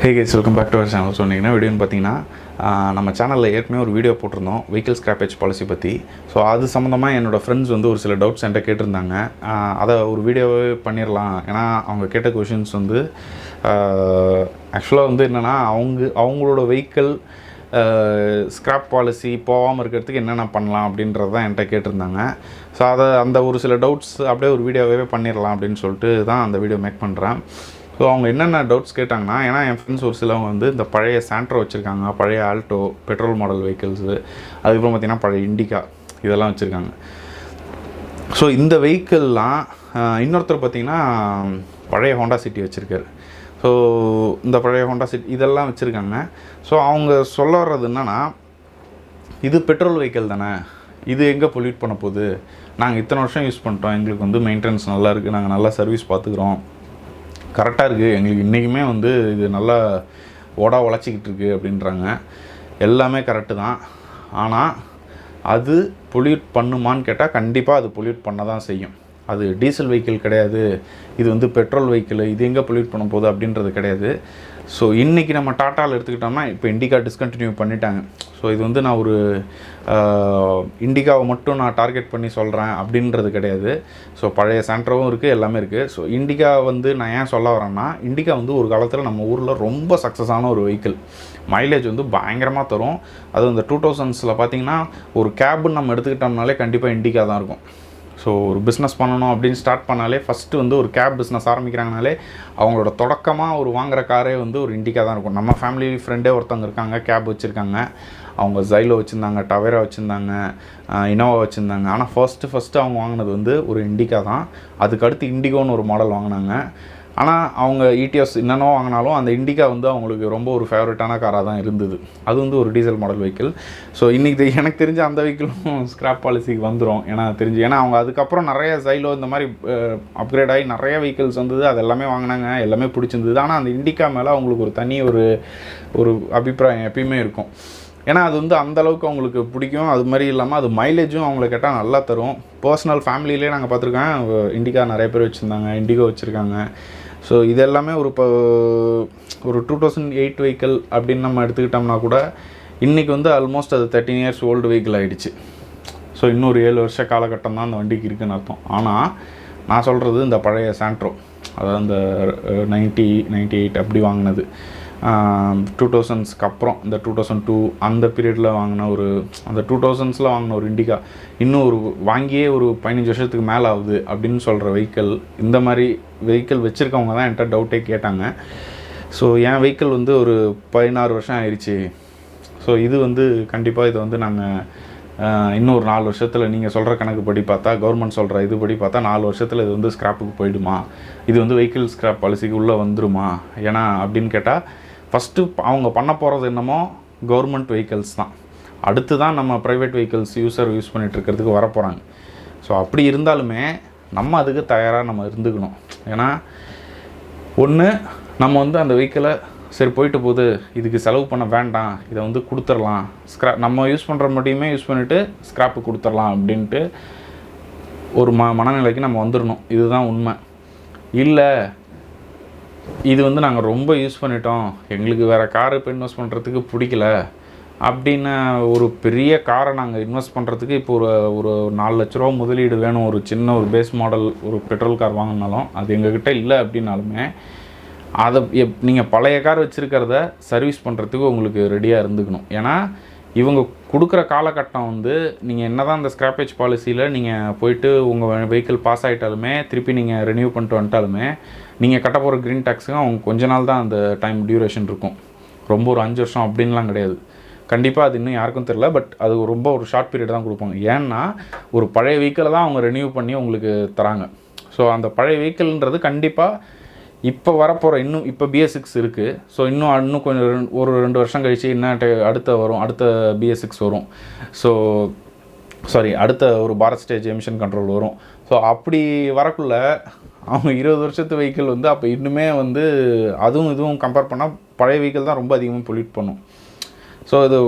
Hey guys, welcome back to our channel. சொன்னீங்கன்னா வீடியோன்னு பார்த்தீங்கன்னா நம்ம சேனலில் ஏற்கனவே ஒரு வீடியோ போட்டிருந்தோம் வெஹிக்கிள் ஸ்கிராப்பேஜ் பாலிசி பற்றி. ஸோ அது சம்மந்தமாக என்னோடய ஃப்ரெண்ட்ஸ் வந்து ஒரு சில டவுட்ஸ் என்கிட்ட கேட்டிருந்தாங்க. அதை ஒரு வீடியோவே பண்ணிடலாம். ஏன்னா அவங்க கேட்ட கொஷின்ஸ் வந்து ஆக்சுவலாக வந்து என்னென்னா அவங்களோட வெஹிக்கிள் ஸ்கிராப் பாலிசி போகாமல் இருக்கிறதுக்கு என்னென்ன பண்ணலாம் அப்படின்றது தான் என்கிட்ட கேட்டிருந்தாங்க. ஸோ அந்த ஒரு சில டவுட்ஸ் அப்படியே ஒரு வீடியோவே பண்ணிடலாம் அப்படின்னு சொல்லிட்டு தான் அந்த வீடியோ மேக் பண்ணுறேன். ஸோ அவங்க என்னென்ன டவுட்ஸ் கேட்டாங்கன்னா, ஏன்னா என் ஃப்ரெண்ட்ஸ் ஒரு சிலவங்க வந்து இந்த பழைய சாண்ட்ரோ வச்சுருக்காங்க, பழைய ஆல்டோ பெட்ரோல் மாடல் வெஹிக்கிள்ஸு, அதுக்கப்புறம் பார்த்திங்கன்னா பழைய இண்டிகா இதெல்லாம் வச்சுருக்காங்க. ஸோ இந்த வெஹிக்கிள்லாம் இன்னொருத்தர் பார்த்திங்கன்னா பழைய ஹோண்டா சிட்டி வச்சுருக்காரு. ஸோ இந்த பழைய ஹோண்டா சிட்டி இதெல்லாம் வச்சுருக்காங்க. ஸோ அவங்க சொல்ல வர்றது என்னென்னா, இது பெட்ரோல் வெஹிக்கிள் தானே, இது எங்கே பொல்யூட் பண்ண போகுது, நாங்கள் இத்தனை வருஷம் யூஸ் பண்ணிட்டோம், எங்களுக்கு வந்து மெயின்டெனன்ஸ் நல்லா இருக்குது, நாங்கள் நல்லா சர்வீஸ் பார்த்துக்குறோம், கரெக்டாக இருக்குது, எங்களுக்கு இன்றைக்குமே வந்து இது நல்லா உழைச்சிக்கிட்டு இருக்குது அப்படின்றாங்க. எல்லாமே கரெக்டு தான். ஆனால் அது பொல்யூட் பண்ணுமான்னு கேட்டால் கண்டிப்பாக அது பொல்யூட் பண்ண தான் செய்யும். அது டீசல் வெஹிக்கிள் கிடையாது, இது வந்து பெட்ரோல் வெஹிக்கிள், இது எங்கே பொல்யூட் பண்ண போகுது அப்படின்றது கிடையாது. ஸோ இன்றைக்கி நம்ம டாட்டாவில் எடுத்துக்கிட்டோம்னா இப்போ இண்டிகா டிஸ்கண்டினியூ பண்ணிட்டாங்க. ஸோ இது வந்து நான் ஒரு இண்டிகாவை மட்டும் நான் டார்கெட் பண்ணி சொல்கிறேன் அப்படின்றது கிடையாது. ஸோ பழைய சாண்ட்ரோவும் இருக்குது, எல்லாமே இருக்குது. ஸோ இண்டிகா வந்து நான் ஏன் சொல்ல வரேன்னா, இண்டிகா வந்து ஒரு காலத்தில் நம்ம ஊரில் ரொம்ப சக்ஸஸான ஒரு வெஹிக்கிள், மைலேஜ் வந்து பயங்கரமாக தரும். அதுவும் இந்த 2000s பார்த்திங்கன்னா ஒரு கேபுன்னு நம்ம எடுத்துக்கிட்டோம்னாலே கண்டிப்பாக இண்டிகா தான் இருக்கும். ஸோ ஒரு பிஸ்னஸ் பண்ணணும் அப்படின்னு ஸ்டார்ட் பண்ணாலே ஃபஸ்ட்டு வந்து ஒரு கேப் பிஸ்னஸ் ஆரம்பிக்கிறாங்கனாலே அவங்களோட தொடக்கமாக ஒரு வாங்குகிற காரே வந்து ஒரு இண்டிகா தான் இருக்கும். நம்ம ஃபேமிலி ஃப்ரெண்டே ஒருத்தவங்க இருக்காங்க, கேப் வச்சுருக்காங்க. அவங்க ஜைலோ வச்சுருந்தாங்க, டவேரா வச்சுருந்தாங்க, இனோவா வச்சுருந்தாங்க. ஆனால் ஃபஸ்ட்டு அவங்க வாங்கினது வந்து ஒரு இண்டிகா தான். அதுக்கடுத்து இண்டிகோன்னு ஒரு மாடல் வாங்கினாங்க. ஆனால் அவங்க இடிஎஸ் என்னென்னோ வாங்கினாலும் அந்த இண்டிகா வந்து அவங்களுக்கு ரொம்ப ஒரு ஃபேவரட்டான காராக தான் இருந்தது. அது வந்து ஒரு டீசல் மாடல் வெஹிக்கிள். ஸோ இன்றைக்கி எனக்கு தெரிஞ்ச அந்த வெஹிக்கிளும் ஸ்கிராப் பாலிசிக்கு வந்துடும். ஏன்னா அவங்க அதுக்கப்புறம் நிறைய ஜைலோ இந்த மாதிரி அப்கிரேட் ஆகி நிறைய வெஹிக்கிள்ஸ் வந்தது, அது எல்லாமே வாங்கினாங்க, எல்லாமே பிடிச்சிருந்தது. ஆனால் அந்த இண்டிகா மேலே அவங்களுக்கு ஒரு தனி ஒரு அபிப்பிராயம் எப்பயுமே இருக்கும். ஏன்னா அது வந்து அந்தளவுக்கு அவங்களுக்கு பிடிக்கும். அது மாதிரி இல்லாமல் அது மைலேஜும் அவங்கள கேட்டால் நல்லா தரும். பர்சனல் ஃபேமிலியிலே நாங்கள் பார்த்துருக்கேன், இண்டிகா நிறைய பேர் வச்சுருந்தாங்க, இண்டிகோ வச்சுருக்காங்க. ஸோ இது எல்லாமே ஒரு 2008 வெஹிக்கிள் அப்படின்னு நம்ம எடுத்துக்கிட்டோம்னா கூட இன்றைக்கி வந்து ஆல்மோஸ்ட் அது 13 years ஓல்டு வெஹிக்கிள் ஆகிடுச்சு. ஸோ இன்னொரு 7 வருஷ காலகட்டம் தான் அந்த வண்டிக்கு இருக்குதுன்னு அர்த்தம். ஆனால் நான் சொல்கிறது இந்த பழைய சாண்ட்ரோ, அதாவது அந்த 98 அப்படி வாங்கினது, 2000ஸ்க்கு அப்புறம் இந்த 2002 அந்த பீரியடில் வாங்கின அந்த 2000s வாங்கின ஒரு இண்டிகா இன்னும் வாங்கியே ஒரு 15 வருஷத்துக்கு மேலே ஆகுது அப்படின்னு சொல்கிற வெஹிக்கிள். இந்த மாதிரி வெஹிக்கிள் வச்சுருக்கவங்க தான் என்கிட்ட டவுட்டே கேட்டாங்க. ஸோ என் வெஹிக்கிள் வந்து ஒரு 16 வருஷம் ஆயிடுச்சு. ஸோ இது வந்து கண்டிப்பாக இதை வந்து நாங்கள் இன்னும் ஒரு 4 வருஷத்தில் நீங்கள் சொல்கிற கணக்கு படி பார்த்தா, கவர்மெண்ட் சொல்கிற இதுபடி பார்த்தா 4 வருஷத்தில் இது வந்து ஸ்கிராப்புக்கு போயிடுமா, இது வந்து வெஹிக்கிள் ஸ்கிராப் பாலிசிக்கு உள்ளே வந்துருமா, ஏன்னா அப்படின்னு கேட்டால் ஃபஸ்ட்டு அவங்க பண்ண போகிறது என்னமோ கவர்மெண்ட் வெஹிக்கிள்ஸ் தான். அடுத்து தான் நம்ம ப்ரைவேட் வெஹிக்கிள்ஸ் யூஸ் பண்ணிகிட்ருக்கிறதுக்கு வரப்போகிறாங்க. ஸோ அப்படி இருந்தாலுமே நம்ம அதுக்கு தயாராக நம்ம இருந்துக்கணும். ஏன்னா ஒன்று நம்ம வந்து அந்த வெஹிக்கிளை சரி போயிட்டு போகுது, இதுக்கு செலவு பண்ண வேண்டாம், இதை வந்து கொடுத்துடலாம், நம்ம யூஸ் பண்ணுற மட்டுமே யூஸ் பண்ணிவிட்டு ஸ்க்ராப்பு கொடுத்துடலாம் அப்படின்ட்டு ஒரு மனநிலைக்கு நம்ம வந்துடணும். இதுதான் உண்மை. இல்லை இது வந்து நாங்கள் ரொம்ப யூஸ் பண்ணிட்டோம், எங்களுக்கு வேறு காரு இப்போ இன்வெஸ்ட் பண்ணுறதுக்கு பிடிக்கல அப்படின்னு ஒரு பெரிய காரை நாங்கள் இன்வெஸ்ட் பண்ணுறதுக்கு இப்போ ஒரு 4 லட்ச ரூபா முதலீடு வேணும், ஒரு சின்ன ஒரு பேஸ் மாடல் ஒரு பெட்ரோல் கார் வாங்கினாலும் அது எங்ககிட்ட இல்லை அப்படின்னாலுமே அதை நீங்கள் பழைய கார் வச்சுருக்கிறத சர்வீஸ் பண்ணுறதுக்கு உங்களுக்கு ரெடியாக இருந்துக்கணும். ஏன்னா இவங்க கொடுக்குற காலகட்டம் வந்து நீங்கள் என்ன தான் இந்த ஸ்கிராப்பேஜ் பாலிசியில் நீங்கள் போயிட்டு உங்கள் வெஹிக்கிள் பாஸ் ஆகிட்டாலுமே திருப்பி நீங்கள் ரெனியூ பண்ணிட்டு வந்துட்டாலுமே நீங்கள் கட்ட போகிற க்ரீன் டேக்ஸுக்கு அவங்க கொஞ்ச நாள் தான் அந்த டைம் டியூரேஷன் இருக்கும். ரொம்ப ஒரு 5 வருஷம் அப்படின்லாம் கிடையாது. கண்டிப்பாக அது இன்னும் யாருக்கும் தெரியல, பட் அது ரொம்ப ஒரு ஷார்ட் பீரியட் தான் கொடுப்பாங்க. ஏன்னா ஒரு பழைய வெஹிக்கிளை தான் அவங்க ரெனியூ பண்ணி உங்களுக்கு தராங்க. ஸோ அந்த பழைய வெஹிக்கிள்ன்றது கண்டிப்பாக இப்போ வரப்போகிற இன்னும் இப்போ BS6 இருக்குது. ஸோ இன்னும் கொஞ்சம் ஒரு 2 வருஷம் கழிச்சு அடுத்த BS6 வரும். ஸோ அடுத்த ஒரு பாரத் ஸ்டேஜ் எமிஷன் கண்ட்ரோல் வரும். ஸோ அப்படி வரக்குள்ள அவங்க 20 வருஷத்து வெஹிக்கிள் வந்து அப்போ இன்னுமே வந்து இதுவும் கம்பேர் பண்ணால் பழைய வெஹிக்கிள் தான் ரொம்ப அதிகமாக பொல்யூட் பண்ணும். ஸோ இது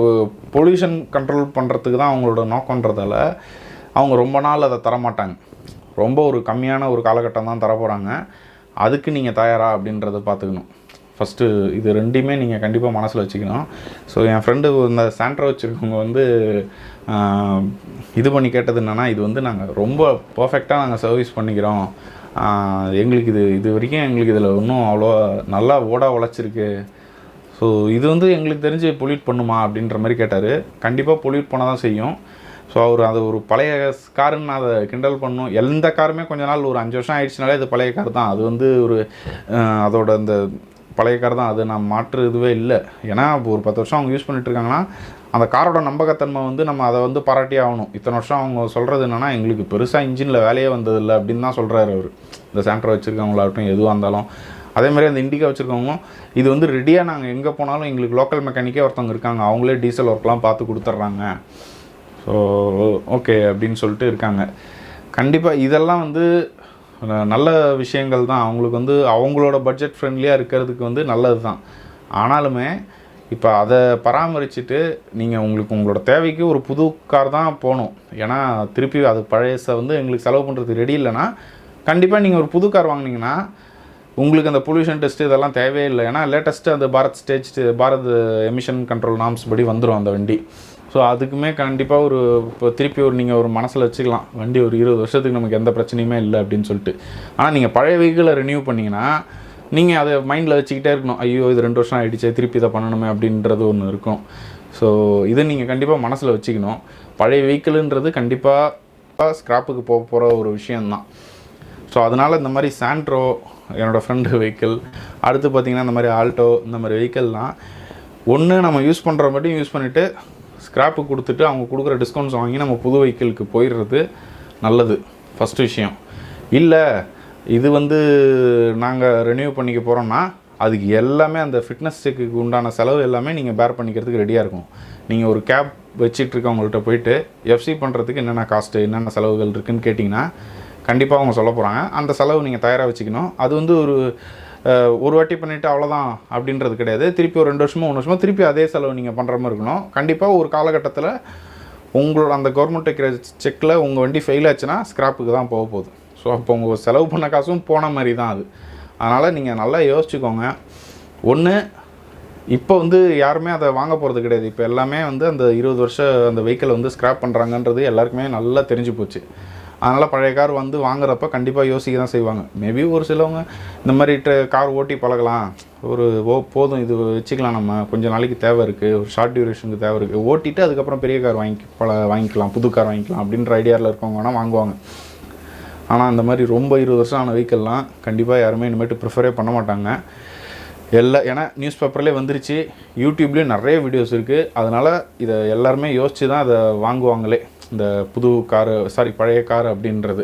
பொல்யூஷன் கண்ட்ரோல் பண்ணுறதுக்கு தான் அவங்களோட நோக்கன்றதால அவங்க ரொம்ப நாள் அதை தரமாட்டாங்க. ரொம்ப ஒரு கம்மியான ஒரு காலகட்டம் தான் தரப்போகிறாங்க. அதுக்கு நீங்கள் தயாரா அப்படின்றத பார்த்துக்கணும். ஃபஸ்ட்டு இது ரெண்டையுமே நீங்கள் கண்டிப்பாக மனசில் வச்சுக்கணும். ஸோ என் ஃப்ரெண்டு இந்த சாண்ட்ரோ வச்சுருக்கவங்க வந்து இது பண்ணி கேட்டது என்னென்னா, இது வந்து நாங்கள் ரொம்ப பர்ஃபெக்டாக நாங்கள் சர்வீஸ் பண்ணிக்கிறோம், எங்களுக்கு இது வரைக்கும் எங்களுக்கு இதில் இன்னும் அவ்வளோ நல்லா உழைச்சிருக்கு, ஸோ இது வந்து எங்களுக்கு தெரிஞ்சு பொல்யூட் பண்ணுமா அப்படின்ற மாதிரி கேட்டார். கண்டிப்பாக பொல்யூட் பண்ண தான் செய்யும். ஸோ அவர் அது ஒரு பழைய காருன்னு அதை கிண்டல் பண்ணும். எந்த காருமே கொஞ்ச நாள் ஒரு 5 வருஷம் ஆயிடுச்சுனாலே அது பழைய கார் தான். அது வந்து ஒரு அதோட அந்த பழைய கார் தான், அது நான் மாற்று இதுவே இல்லை. ஏன்னா ஒரு 10 வருஷம் அவங்க யூஸ் பண்ணிட்டுருக்காங்கன்னா அந்த காரோட நம்பகத்தன்மை வந்து நம்ம அதை வந்து பாராட்டி ஆகணும். இத்தனை வருஷம் அவங்க சொல்கிறது என்னென்னா, எங்களுக்கு பெருசாக இன்ஜினில் வேலையே வந்ததில்லை அப்படின்னு தான் சொல்கிறாரு அவர். இந்த சாண்ட்ரோ வச்சுருக்கவங்களாகட்டும் எதுவாக இருந்தாலும். அதேமாதிரி அந்த இண்டிகா வச்சுருக்கவங்களும் இது வந்து ரெடியாக நாங்கள் எங்கே போனாலும் எங்களுக்கு லோக்கல் மெக்கானிக்கே ஒருத்தவங்க இருக்காங்க, அவங்களே டீசல் ஒர்க்லாம் பார்த்து கொடுத்துட்றாங்க, ஸோ ஓகே அப்படின்னு சொல்லிட்டு இருக்காங்க. கண்டிப்பாக இதெல்லாம் வந்து நல்ல விஷயங்கள் தான். அவங்களுக்கு வந்து அவங்களோட பட்ஜெட் ஃப்ரெண்ட்லியாக இருக்கிறதுக்கு வந்து நல்லது தான். ஆனாலுமே இப்போ அதை பராமரிச்சுட்டு நீங்கள் உங்களோட தேவைக்கு ஒரு புது கார் தான் போகணும். ஏன்னா திருப்பி அது பழையசை வந்து எங்களுக்கு செலவு பண்ணுறதுக்கு ரெடி இல்லைன்னா கண்டிப்பாக நீங்கள் ஒரு புது கார் வாங்கினீங்கன்னா உங்களுக்கு அந்த பொல்யூஷன் டெஸ்ட்டு இதெல்லாம் தேவையே இல்லை. ஏன்னா லேட்டஸ்ட்டு அந்த பாரத் எமிஷன் கண்ட்ரோல் நார்ம்ஸ் படி வந்துடும் அந்த வண்டி. ஸோ அதுக்குமே கண்டிப்பாக இப்போ திருப்பி நீங்கள் ஒரு மனசில் வச்சுக்கலாம், வண்டி ஒரு 20 வருஷத்துக்கு நமக்கு எந்த பிரச்சனையுமே இல்லை அப்படின்னு சொல்லிட்டு. ஆனால் நீங்கள் பழைய வெஹிக்கிளை ரினியூ பண்ணிங்கன்னா நீங்கள் அதை மைண்டில் வச்சுக்கிட்டே இருக்கணும், ஐயோ இது 2 வருஷம் ஆகிடுச்சு திருப்பி இதை பண்ணணுமே அப்படின்றது ஒன்று இருக்கும். ஸோ இதை நீங்கள் கண்டிப்பாக மனசில் வச்சுக்கணும். பழைய வெஹிக்கிளுன்றது கண்டிப்பாக ஸ்க்ராப்புக்கு போகிற ஒரு விஷயந்தான். ஸோ அதனால் இந்த மாதிரி சாண்ட்ரோ என்னோடய ஃப்ரெண்டு வெஹிக்கிள், அடுத்து பார்த்திங்கன்னா இந்த மாதிரி ஆல்டோ, இந்த மாதிரி வெஹிக்கிள்லாம் ஒன்று நம்ம யூஸ் பண்ணுற மட்டும் யூஸ் பண்ணிவிட்டு ஸ்க்ராப்பு கொடுத்துட்டு அவங்க கொடுக்குற டிஸ்கவுண்ட்ஸ் வாங்கி நம்ம புது வெஹிக்கிளுக்கு போயிடுறது நல்லது ஃபஸ்ட்டு விஷயம். இல்லை இது வந்து நாங்கள் ரெனியூ பண்ணிக்க போகிறோன்னா அதுக்கு எல்லாமே அந்த ஃபிட்னஸ் செக்குக்கு உண்டான செலவு எல்லாமே நீங்கள் பேர் பண்ணிக்கிறதுக்கு ரெடியாக இருக்கும். நீங்கள் ஒரு கேப் வச்சிட்ருக்கவங்கள்ட்ட போயிட்டு எஃப்சி பண்ணுறதுக்கு என்னென்ன காஸ்ட்டு என்னென்ன செலவுகள் இருக்குதுன்னு கேட்டிங்கன்னா கண்டிப்பாக அவங்க சொல்ல போகிறாங்க. அந்த செலவு நீங்கள் தயாராக வச்சுக்கணும். அது வந்து ஒரு வாட்டி பண்ணிவிட்டு அவ்வளோதான் அப்படின்றது கிடையாது. திருப்பி ஒரு 2 வருஷமோ 3 வருஷமோ திருப்பி அதே செலவு நீங்கள் பண்ணுற மாதிரி இருக்கணும். கண்டிப்பாக ஒரு காலகட்டத்தில் உங்களோட அந்த கவர்மெண்ட் வைக்கிற செக்கில் உங்கள் வண்டி ஃபெயில் ஆச்சுன்னா ஸ்க்ராப்புக்கு தான் போகுது. ஸோ அப்போ உங்கள் செலவு பண்ண காசும் போன மாதிரி தான் அது. அதனால் நீங்கள் நல்லா யோசிச்சுக்கோங்க. ஒன்று இப்போ வந்து யாருமே அதை வாங்க போகிறது கிடையாது. இப்போ எல்லாமே வந்து அந்த 20 வருஷம் அந்த வெஹிக்கிளை வந்து ஸ்க்ராப் பண்ணுறாங்கன்றது எல்லாருக்குமே நல்லா தெரிஞ்சு போச்சு. அதனால் பழைய கார் வந்து வாங்குறப்ப கண்டிப்பாக யோசிக்க தான் செய்வாங்க. மேபி ஒரு சிலவங்க இந்த மாதிரி கார் ஓட்டி பழகலாம், போதும் இது வச்சுக்கலாம், நம்ம கொஞ்சம் நாளைக்கு தேவை இருக்குது, ஒரு ஷார்ட் டியூரேஷனுக்கு தேவை இருக்குது, ஓட்டிட்டு அதுக்கப்புறம் பெரிய கார் வாங்கிக்கலாம், புது கார் வாங்கிக்கலாம் அப்படின்ற ஐடியாவில் இருக்கவங்க வேணால் வாங்குவாங்க. ஆனால் அந்த மாதிரி ரொம்ப 20 வருஷம் ஆன வெஹிக்கிள்லாம் கண்டிப்பாக யாருமே இனிமேட்டு ப்ரிஃபரே பண்ண மாட்டாங்க. ஏன்னா நியூஸ் பேப்பர்லேயே வந்துருச்சு, யூடியூப்லேயும் நிறைய வீடியோஸ் இருக்குது. அதனால் இதை எல்லாருமே யோசித்து தான் அதை வாங்குவாங்களே, இந்த புது காரு பழைய கார் அப்படின்றது.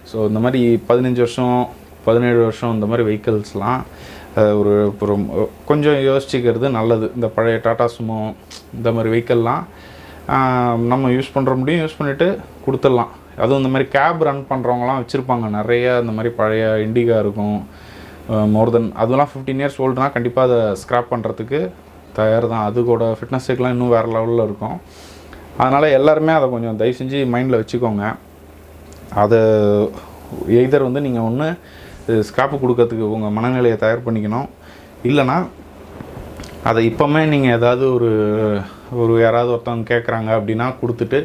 ஸோ இந்த மாதிரி 15 வருஷம் 17 வருஷம் இந்த மாதிரி வெஹிக்கிள்ஸ்லாம் ஒரு கொஞ்சம் யோசிச்சுக்கிறது நல்லது. இந்த பழைய டாடா சுமோ இந்த மாதிரி வெஹிக்கிள்லாம் நம்ம யூஸ் பண்ணுற முடியும், யூஸ் பண்ணிவிட்டு கொடுத்துடலாம். அதுவும் இந்த மாதிரி கேப் ரன் பண்ணுறவங்களாம் வச்சுருப்பாங்க நிறைய. இந்த மாதிரி பழைய இண்டிகா இருக்கும், மோர் தென் அதெல்லாம் 15 இயர்ஸ் ஓல்டுனா கண்டிப்பாக அதை ஸ்க்ராப் பண்ணுறதுக்கு தயார் தான். அதுக்கோட ஃபிட்னஸ் செக்லாம் இன்னும் வேறு லெவலில் இருக்கும். அதனால் எல்லாருமே அதை கொஞ்சம் தயவு செஞ்சு மைண்டில் வச்சுக்கோங்க. அதை எய்தர் வந்து நீங்கள் ஒன்று ஸ்க்ராப்பு கொடுக்கறதுக்கு உங்கள் மனநிலையை தயார் பண்ணிக்கணும், இல்லைனா அதை இப்போமே நீங்கள் ஏதாவது யாராவது ஒருத்தவங்க கேட்குறாங்க அப்படின்னா கொடுத்துட்டு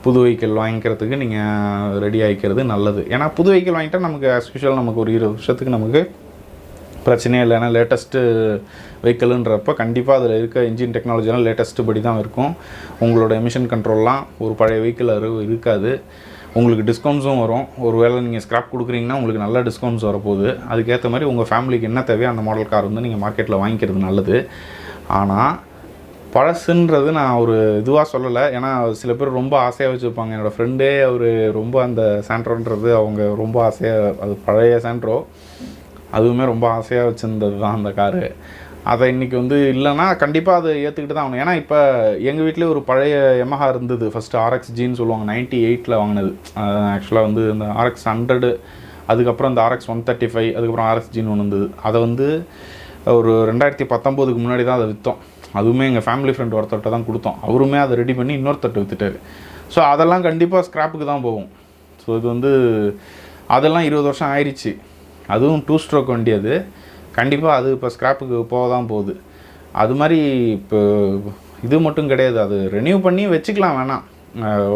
புது வெஹிக்கிள் வாங்கிக்கிறதுக்கு நீங்கள் ரெடி ஆகிக்கிறது நல்லது. ஏன்னா புது வெஹிக்கிள் வாங்கிட்டால் நமக்கு ஆஸ் யூஷுவல் நமக்கு ஒரு 20 வருஷத்துக்கு நமக்கு பிரச்சனையே இல்லை. ஏன்னா லேட்டஸ்ட்டு வெஹிக்கிள்ன்றப்போ கண்டிப்பாக அதில் இருக்க இன்ஜின் டெக்னாலஜிலாம் லேட்டஸ்ட்டு படி தான் இருக்கும். உங்களோட எமிஷன் கண்ட்ரோல்லாம் ஒரு பழைய வெஹிக்கிள் இருக்காது. உங்களுக்கு டிஸ்கவுண்ட்ஸும் வரும். ஒரு வேளை நீங்கள் ஸ்க்ராப் கொடுக்குறீங்கன்னா உங்களுக்கு நல்ல டிஸ்கவுண்ட்ஸ் வரப்போகுது. அதுக்கேற்ற மாதிரி உங்கள் ஃபேமிலிக்கு என்ன தேவையோ அந்த மாடல் கார் வந்து நீங்கள் மார்க்கெட்டில் வாங்கிக்கிறது நல்லது. ஆனால் பழசுன்றது நான் ஒரு இதுவாக சொல்லலை. ஏன்னா சில பேர் ரொம்ப ஆசையாக வச்சுருப்பாங்க. என்னோடய ஃப்ரெண்டே அவர் ரொம்ப அந்த சாண்ட்ரோன்றது அவங்க ரொம்ப ஆசையாக, அது பழைய சாண்ட்ரோ, அதுவுமே ரொம்ப ஆசையாக வச்சுருந்தது தான் அந்த காரு. அதை இன்றைக்கி வந்து இல்லைன்னா கண்டிப்பாக அதை ஏற்றுக்கிட்டு தான் ஆகணும். ஏன்னா இப்போ எங்கள் வீட்டிலே ஒரு பழைய Yamaha இருந்தது. ஃபஸ்ட்டு RX-Gன்னு சொல்லுவாங்க, 98 வாங்கினது. ஆக்சுவலாக வந்து இந்த RX-100, அதுக்கப்புறம் இந்த RX-135, அதுக்கப்புறம் RX-Gன்னு ஒன்று இருந்தது. அதை வந்து ஒரு 2019க்கு முன்னாடி தான் அதை விற்றோம். அதுவுமே எங்கள் ஃபேமிலி ஃப்ரெண்ட் ஒருத்தர்கிட்ட தான் கொடுத்தோம். அவருமே அதை ரெடி பண்ணி இன்னொருத்தர்கிட்ட விற்றுட்டார். ஸோ அதெல்லாம் கண்டிப்பாக ஸ்க்ராப்புக்கு தான் போகும். ஸோ இது வந்து அதெல்லாம் 20 வருஷம் ஆயிடுச்சு. அதுவும் 2 ஸ்ட்ரோக் வண்டி. அது கண்டிப்பாக அது இப்போ ஸ்க்ராப்புக்கு போக தான் போகுது. அது மாதிரி இப்போ இது மட்டும் கிடையாது, அது ரெனியூ பண்ணி வச்சுக்கலாம் வேணாம்.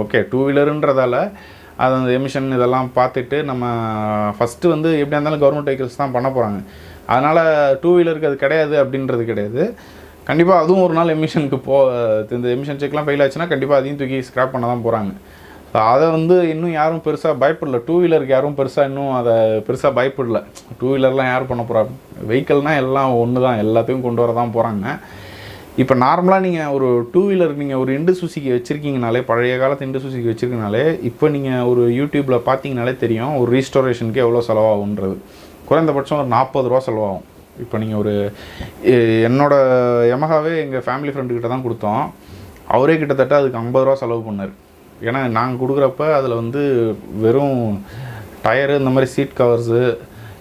ஓகே, டூ வீலருன்றதால அது அந்த எமிஷன் இதெல்லாம் பார்த்துட்டு நம்ம ஃபஸ்ட்டு வந்து எப்படியா இருந்தாலும் கவர்மெண்ட் வெஹிக்கிள்ஸ் தான் பண்ண போகிறாங்க. அதனால் டூ வீலருக்கு அது கிடையாது அப்படின்றது கிடையாது. கண்டிப்பாக அதுவும் ஒரு நாள் எமிஷனுக்கு இந்த எமிஷன் செக்லாம் ஃபெயில் ஆச்சுன்னா கண்டிப்பாக அதையும் தூக்கி ஸ்க்ராப் பண்ண தான் போகிறாங்க. ஸோ அதை வந்து இன்னும் யாரும் பெருசாக பயப்படல. டூ வீலருக்கு யாரும் பெருசாக இன்னும் அதை பெருசாக பயப்படல. டூ வீலர்லாம் யார் பண்ண போகிறாங்க? வெஹிக்கிள்னால் எல்லாம் ஒன்று தான், எல்லாத்தையும் கொண்டு வர தான் போகிறாங்க. இப்போ நார்மலாக நீங்கள் ஒரு டூ வீலர் நீங்கள் ஒரு இண்டு சுசுகி வச்சுருக்கீங்கனாலே, பழைய காலத்து இண்டு சுசுகி வச்சுருக்கனாலே, இப்போ நீங்கள் ஒரு யூடியூப்பில் பார்த்தீங்கனாலே தெரியும் ஒரு ரீஸ்டோரேஷனுக்கு எவ்வளோ செலவாகுன்றது. குறைந்தபட்சம் ஒரு 40 ரூபா செலவாகும். இப்போ நீங்கள் ஒரு என்னோடய யமஹாவே எங்கள் ஃபேமிலி ஃப்ரெண்டுக்கிட்ட தான் கொடுத்தோம். அவரே கிட்டத்தட்ட அதுக்கு 50 ரூபா செலவு பண்ணார். ஏன்னா நாங்கள் கொடுக்குறப்ப அதில் வந்து வெறும் டயரு, இந்த மாதிரி சீட் கவர்ஸு,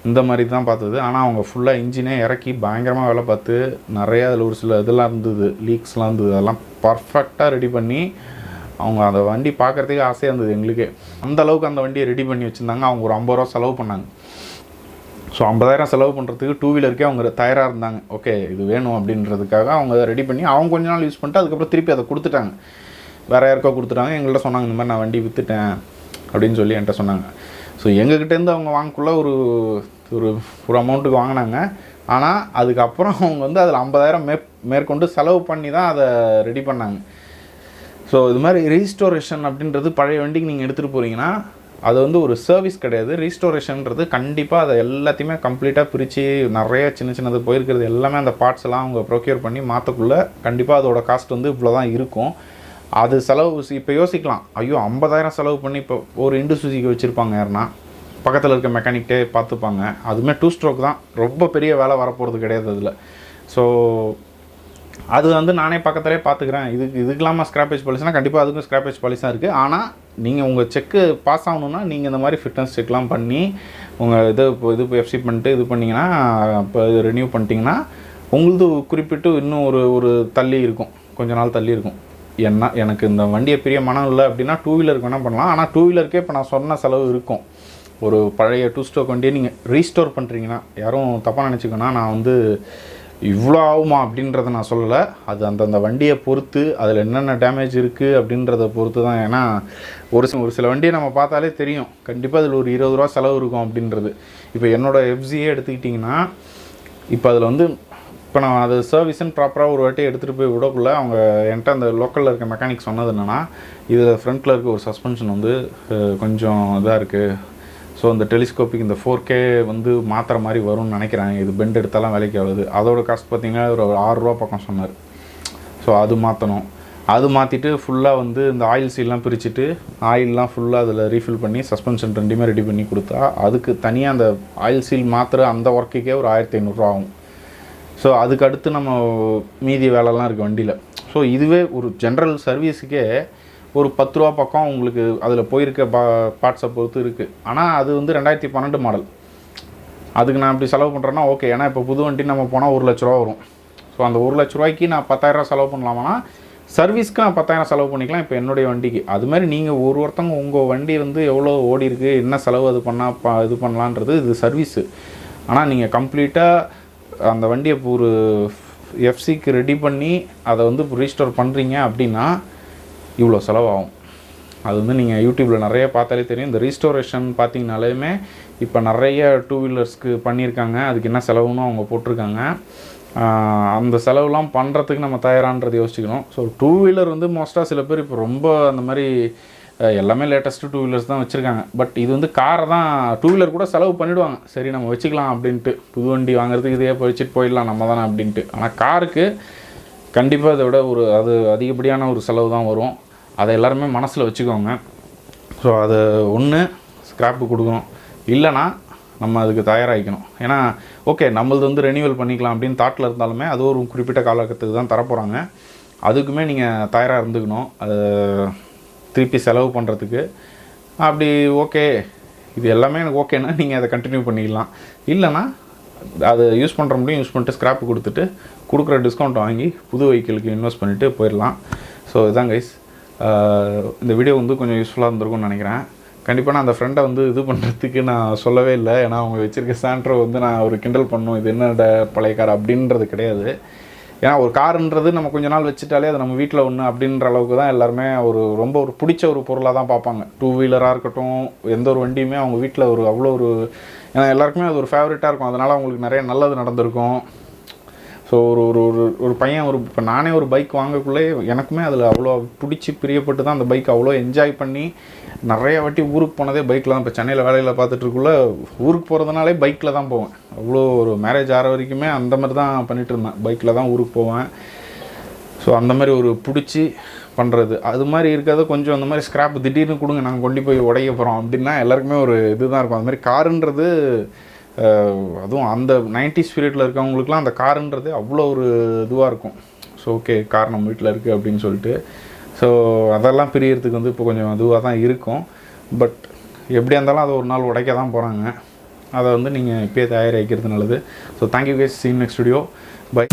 இந்த மாதிரி தான் பார்த்தது. ஆனால் அவங்க ஃபுல்லாக இன்ஜினே இறக்கி பயங்கரமாக வேலை பார்த்து நிறையா அதில் ஒரு சில இதெல்லாம் இருந்தது, லீக்ஸ்லாம் இருந்தது. அதெல்லாம் பர்ஃபெக்டாக ரெடி பண்ணி அவங்க அந்த வண்டி பார்க்குறதுக்கே ஆசையாக இருந்தது எங்களுக்கே. அந்த அளவுக்கு அந்த வண்டியை ரெடி பண்ணி வச்சுருந்தாங்க. அவங்க ஒரு 50 ரூபா செலவு பண்ணாங்க. ஸோ 50,000 செலவு பண்ணுறதுக்கு டூ வீலருக்கே அவங்க தயாராக இருந்தாங்க. ஓகே, இது வேணும் அப்படின்றதுக்காக அவங்க அதை ரெடி பண்ணி அவங்க கொஞ்ச நாள் யூஸ் பண்ணிட்டு அதுக்கப்புறம் திருப்பி அதை கொடுத்துட்டாங்க, வேறு யாருக்கோ கொடுத்துட்டாங்க. எங்கள்கிட்ட சொன்னாங்க இந்த மாதிரி நான் வண்டி விற்றுட்டேன் அப்படின்னு சொல்லி என்கிட்ட சொன்னாங்க. ஸோ எங்ககிட்டேருந்து அவங்க வாங்கக்குள்ளே ஒரு ஒரு ஒரு அமௌண்ட்டுக்கு வாங்கினாங்க. ஆனால் அதுக்கப்புறம் அவங்க வந்து அதில் 50,000 மேற்கொண்டு செலவு பண்ணி தான் அதை ரெடி பண்ணாங்க. ஸோ இது மாதிரி ரீஸ்டோரேஷன் அப்படின்றது பழைய வண்டிக்கு நீங்கள் எடுத்துகிட்டு போகிறீங்கன்னா அது வந்து ஒரு சர்வீஸ் கிடையாது. ரீஸ்டோரேஷன்ன்றது கண்டிப்பாக அதை எல்லாத்தையுமே கம்ப்ளீட்டாக பிரித்து நிறைய சின்ன சின்னது போயிருக்கிறது எல்லாமே அந்த பார்ட்ஸ் எல்லாம் அவங்க ப்ரொக்யூர் பண்ணி மாற்றக்குள்ளே கண்டிப்பாக அதோட காஸ்ட் வந்து இவ்வளோ தான் இருக்கும். அது செலவு இப்போ யோசிக்கலாம், ஐயோ 50,000 செலவு பண்ணி இப்போ ஒரு இண்டு சுசுகி வச்சுருப்பாங்க யாருன்னா, பக்கத்தில் இருக்க மெக்கானிக்கிட்டே பார்த்துப்பாங்க. அதுவுமே 2 ஸ்ட்ரோக் தான், ரொம்ப பெரிய வேலை வரப்போகிறது கிடையாது அதில். ஸோ அது வந்து நானே பக்கத்துலேயே பார்த்துக்கிறேன். இதுக்கு இல்லாமல் ஸ்க்ராப்பேஜ் பாலிசினா கண்டிப்பாக அதுக்கும் ஸ்க்ராப்பேஜ் பாலிசி தான் இருக்குது. ஆனால் நீங்கள் உங்கள் செக்கு பாஸ் ஆகணுன்னா நீங்கள் இந்த மாதிரி ஃபிட்னஸ் செக்லாம் பண்ணி உங்கள் இது எஃப்சி பண்ணிட்டு இது பண்ணிங்கன்னா, இப்போ இது ரெனியூ பண்ணிட்டீங்கன்னா உங்களது குறிப்பிட்டு இன்னும் ஒரு தள்ளி இருக்கும், கொஞ்ச நாள் தள்ளி இருக்கும். எனக்கு இந்த வண்டியை பெரிய மனம் இல்லை அப்படின்னா டூ வீலருக்கு வேணால் பண்ணலாம். ஆனால் டூ வீலருக்கே இப்போ நான் சொன்ன செலவு இருக்கும். ஒரு பழைய 2 ஸ்ட்ரோக் வண்டியை நீங்கள் ரீஸ்டோர் பண்ணுறீங்கன்னா, யாரும் தப்பாக நினச்சிக்கோன்னா நான் வந்து இவ்வளோ ஆகுமா அப்படின்றத நான் சொல்லலை. அது அந்தந்த வண்டியை பொறுத்து அதில் என்னென்ன டேமேஜ் இருக்குது அப்படின்றத பொறுத்து தான். ஏன்னா ஒரு சில வண்டியை நம்ம பார்த்தாலே தெரியும் கண்டிப்பாக அதில் ஒரு 20 ரூபா செலவு இருக்கும் அப்படின்றது. இப்போ என்னோடய எஃப்சியே எடுத்துக்கிட்டிங்கன்னா, இப்போ அதில் வந்து இப்போ நான் அது சர்வீஸ்ன்னு ப்ராப்பராக ஒரு வாட்டி எடுத்துகிட்டு போய் விடக்குள்ள அவங்க என்கிட்ட அந்த லோக்கலில் இருக்க மெக்கானிக் சொன்னது என்னென்னா, இதில் ஃப்ரண்ட்டில் இருக்க ஒரு சஸ்பென்ஷன் வந்து கொஞ்சம் இதாக இருக்குது. ஸோ இந்த டெலிஸ்கோப்பிக் இந்த 4K வந்து மாற்றுற மாதிரி வரும்னு நினைக்கிறேன். இது பெண்ட் எடுத்தாலும் வேலைக்கு ஆகுது. அதோட காஸ்ட் பார்த்திங்கன்னா ஒரு 6 ரூபா பக்கம் சொன்னார். ஸோ அது மாற்றணும். அது மாற்றிட்டு ஃபுல்லாக வந்து இந்த ஆயில் சீல்லாம் பிரிச்சுட்டு ஆயிலெலாம் ஃபுல்லாக அதில் ரீஃபில் பண்ணி சஸ்பென்ஷன் ரெண்டுமே ரெடி பண்ணி கொடுத்தா அதுக்கு தனியாக அந்த ஆயில் சீல் மாற்றுற அந்த ஒர்க்குக்கே ஒரு 1,500 ரூபா ஆகும். ஸோ அதுக்கு அடுத்து நம்ம மீதி வேலைலாம் இருக்குது வண்டியில். ஸோ இதுவே ஒரு ஜென்ரல் சர்வீஸுக்கே ஒரு 10 ரூபா பக்கம் உங்களுக்கு அதில் போயிருக்க பார்ட்ஸை பொறுத்து இருக்குது. ஆனால் அது வந்து 2012 மாடல். அதுக்கு நான் இப்படி செலவு பண்ணுறேன்னா ஓகே. ஏன்னா இப்போ புது வண்டி நம்ம போனால் 1 லட்ச ரூபா வரும். ஸோ அந்த 1 லட்ச ரூபாய்க்கு நான் 10,000 ரூபா செலவு பண்ணலாமான்னா சர்வீஸ்க்கு நான் 10,000 செலவு பண்ணிக்கலாம் இப்போ என்னுடைய வண்டிக்கு. அதுமாதிரி நீங்கள் ஒருத்தவங்க உங்கள் வண்டி வந்து எவ்வளோ ஓடி இருக்குது, என்ன செலவு அது பண்ணால் இது பண்ணலான்றது இது சர்வீஸு. ஆனால் நீங்கள் கம்ப்ளீட்டாக அந்த வண்டியை ஒரு எஃப்சிக்கு ரெடி பண்ணி அதை வந்து ரீஸ்டோர் பண்ணுறீங்க அப்படின்னா இவ்வளோ செலவாகும். அது வந்து நீங்கள் யூடியூப்பில் நிறைய பார்த்தாலே தெரியும். இந்த ரீஸ்டோரேஷன் பார்த்தீங்கனாலுமே இப்போ நிறைய டூ வீலர்ஸ்க்கு பண்ணியிருக்காங்க. அதுக்கு என்ன செலவுன்னு அவங்க போட்டிருக்காங்க. அந்த செலவுலாம் பண்ணுறதுக்கு நம்ம தயாரான்றது யோசிச்சுக்கணும். ஸோ டூ வீலர் வந்து மோஸ்ட்டாக சில பேர் இப்போ ரொம்ப அந்த மாதிரி எல்லாமே லேட்டஸ்ட்டு டூ வீலர்ஸ் தான் வச்சுருக்காங்க. பட் இது வந்து காரை தான் டூ வீலர் கூட செலவு பண்ணிவிடுவாங்க. சரி நம்ம வச்சுக்கலாம் அப்படின்ட்டு, புது வண்டி வாங்குறதுக்கு இதே வச்சுட்டு போயிடலாம் நம்ம தானே அப்படின்ட்டு. ஆனால் காருக்கு கண்டிப்பாக இதை விட அது அதிகப்படியான ஒரு செலவு தான் வரும். அதை எல்லாருமே மனசில் வச்சுக்கோங்க. ஸோ அதை ஒன்று ஸ்க்ராப்பு கொடுக்கணும், இல்லைனா நம்ம அதுக்கு தயாராகிக்கணும். ஏன்னா ஓகே நம்மளது வந்து ரெனியூவல் பண்ணிக்கலாம் அப்படின்னு தாட்டில் இருந்தாலுமே அது ஒரு குறிப்பிட்ட காலகட்டத்துக்கு தான் தரப்போகிறாங்க. அதுக்குமே நீங்கள் தயாராக இருந்துக்கணும். அது திருப்பி செலவு பண்ணுறதுக்கு. அப்படி ஓகே இது எல்லாமே எனக்கு ஓகேன்னா நீங்கள் அதை கண்டினியூ பண்ணிக்கலாம். இல்லைனா அதை யூஸ் பண்ணுற முடியும் யூஸ் பண்ணிட்டு ஸ்க்ராப்பு கொடுத்துட்டு கொடுக்குற டிஸ்கவுண்ட் வாங்கி புது வெஹிக்கிளுக்கு இன்வெஸ்ட் பண்ணிவிட்டு போயிடலாம். ஸோ இதுதான் கைஸ், இந்த வீடியோ வந்து கொஞ்சம் யூஸ்ஃபுல்லாக இருந்திருக்கும்னு நினைக்கிறேன். கண்டிப்பாக நான் அந்த ஃப்ரெண்டை வந்து இது பண்ணுறதுக்கு நான் சொல்லவே இல்லை. ஏன்னா அவங்க வச்சுருக்க சாண்ட்ரோ வந்து நான் ஒரு கிண்டல் பண்ணும், இது என்னோட பழைய கார் அப்படின்றது கிடையாது. ஏன்னா ஒரு காருன்றது நம்ம கொஞ்ச நாள் வச்சுட்டாலே அது நம்ம வீட்டில் ஒன்று அப்படின்ற அளவுக்கு தான் எல்லாருமே ரொம்ப ஒரு பிடிச்ச ஒரு பொருளாக தான் பார்ப்பாங்க. 2 வீலராக இருக்கட்டும், எந்த ஒரு வண்டியுமே அவங்க வீட்டில் அவ்வளோ ஏன்னா எல்லாருக்குமே அது ஒரு ஃபேவரட்டாக இருக்கும். அதனால் அவங்களுக்கு நிறைய நல்லது நடந்திருக்கும். ஸோ ஒரு பையன் இப்போ நானே ஒரு பைக் வாங்கக்குள்ளே எனக்குமே அதில் அவ்வளோ பிடிச்சி பிரியப்பட்டு தான் அந்த பைக் அவ்வளோ என்ஜாய் பண்ணி நிறைய வாட்டி ஊருக்கு போனதே பைக்கில் தான். இப்போ சென்னையில் வேலையில் பார்த்துட்ருக்குள்ள ஊருக்கு போகிறதுனாலே பைக்கில் தான் போவேன். அவ்வளோ ஒரு மேரேஜ் ஆகிற வரைக்குமே அந்த மாதிரி தான் பண்ணிகிட்டு இருந்தேன், பைக்கில் தான் ஊருக்கு போவேன். ஸோ அந்த மாதிரி ஒரு பிடிச்சி பண்ணுறது அது மாதிரி இருக்காது. கொஞ்சம் அந்த மாதிரி ஸ்க்ராப் திடீர்னு கொடுங்க நாங்கள் கொண்டு போய் உடைய போகிறோம் அப்படின்னா எல்லாருக்குமே ஒரு இதுதான் இருக்கும். அது மாதிரி காருன்றது அதுவும் அந்த 90s பீரியடில் இருக்கவங்களுக்குலாம் அந்த காருன்றது அவ்வளோ ஒரு இதுவாக இருக்கும். ஸோ ஓகே கார் நம்ம வீட்டில் இருக்குது அப்படின்னு சொல்லிட்டு. ஸோ அதெல்லாம் பிரியறதுக்கு வந்து இப்போ கொஞ்சம் இதுவாக தான் இருக்கும். பட் எப்படியா இருந்தாலும் அதை ஒரு நாள் உடைக்க தான் போகிறாங்க. அதை வந்து நீங்கள் இப்போயே தயாரிக்கிறது நல்லது. So thank you guys, see you next video, by.